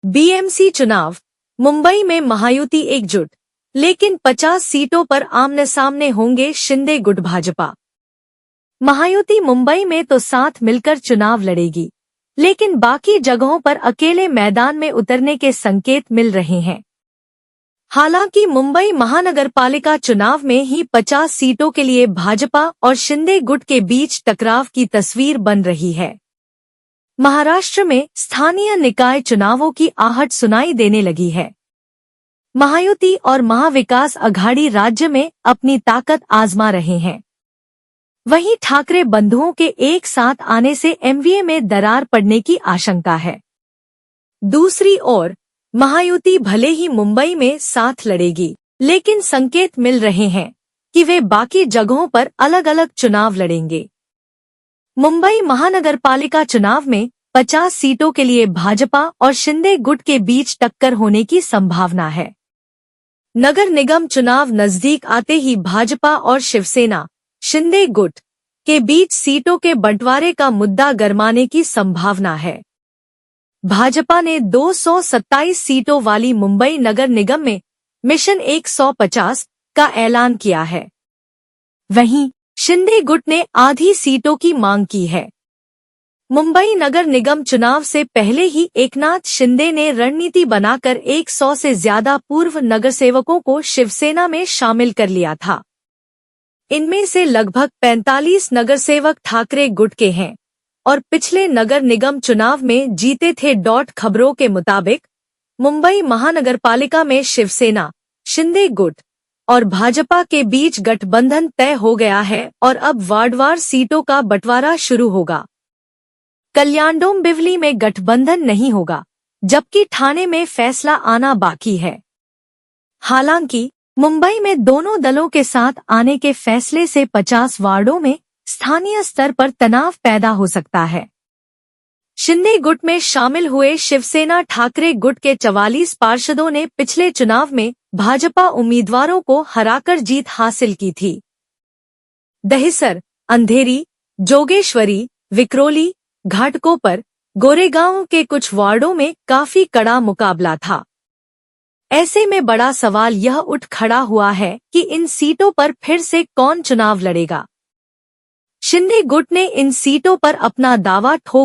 BMC चुनाव। मुंबई में महायुति एकजुट, लेकिन 50 सीटों पर आमने सामने होंगे शिंदे गुट भाजपा। महायुति मुंबई में तो साथ मिलकर चुनाव लड़ेगी, लेकिन बाकी जगहों पर अकेले मैदान में उतरने के संकेत मिल रहे हैं। हालांकि मुंबई महानगरपालिका चुनाव में ही 50 सीटों के लिए भाजपा और शिंदे गुट के बीच टकराव की तस्वीर बन रही है। महाराष्ट्र में स्थानीय निकाय चुनावों की आहट सुनाई देने लगी है। महायुति और महाविकास अघाड़ी राज्य में अपनी ताकत आजमा रहे हैं। वहीं ठाकरे बंधुओं के एक साथ आने से एमवीए में दरार पड़ने की आशंका है। दूसरी ओर महायुति भले ही मुंबई में साथ लड़ेगी, लेकिन संकेत मिल रहे हैं कि वे बाकी जगहों पर अलग अलग चुनाव लड़ेंगे। मुंबई महानगरपालिका चुनाव में 50 सीटों के लिए भाजपा और शिंदे गुट के बीच टक्कर होने की संभावना है। नगर निगम चुनाव नजदीक आते ही भाजपा और शिवसेना, शिंदे गुट के बीच सीटों के बंटवारे का मुद्दा गरमाने की संभावना है। भाजपा ने 227 सीटों वाली मुंबई नगर निगम में मिशन 150 का ऐलान किया है। वहीं शिंदे गुट ने आधी सीटों की मांग की है। मुंबई नगर निगम चुनाव से पहले ही एकनाथ शिंदे ने रणनीति बनाकर 100 से ज्यादा पूर्व नगरसेवकों को शिवसेना में शामिल कर लिया था। इनमें से लगभग 45 नगरसेवक ठाकरे गुट के हैं और पिछले नगर निगम चुनाव में जीते थे। खबरों के मुताबिक मुंबई महानगरपालिका में शिवसेना, शिंदे गुट और भाजपा के बीच गठबंधन तय हो गया है और अब वार्डवार सीटों का बंटवारा शुरू होगा। कल्याण-डोंबिवली में गठबंधन नहीं होगा, जबकि ठाणे में फैसला आना बाकी है। हालांकि मुंबई में दोनों दलों के साथ आने के फैसले से 50 वार्डों में स्थानीय स्तर पर तनाव पैदा हो सकता है। शिंदे गुट में शामिल हुए शिवसेना ठाकरे गुट के 44 पार्षदों ने पिछले चुनाव में भाजपा उम्मीदवारों को हराकर जीत हासिल की थी। दहिसर, अंधेरी, जोगेश्वरी, विक्रोली, घाटकोपर, गोरेगांव के कुछ वार्डों में काफी कड़ा मुकाबला था। ऐसे में बड़ा सवाल यह उठ खड़ा हुआ है कि इन सीटों पर फिर से कौन चुनाव लड़ेगा। शिंदे गुट ने इन सीटों पर अपना दावा ठोक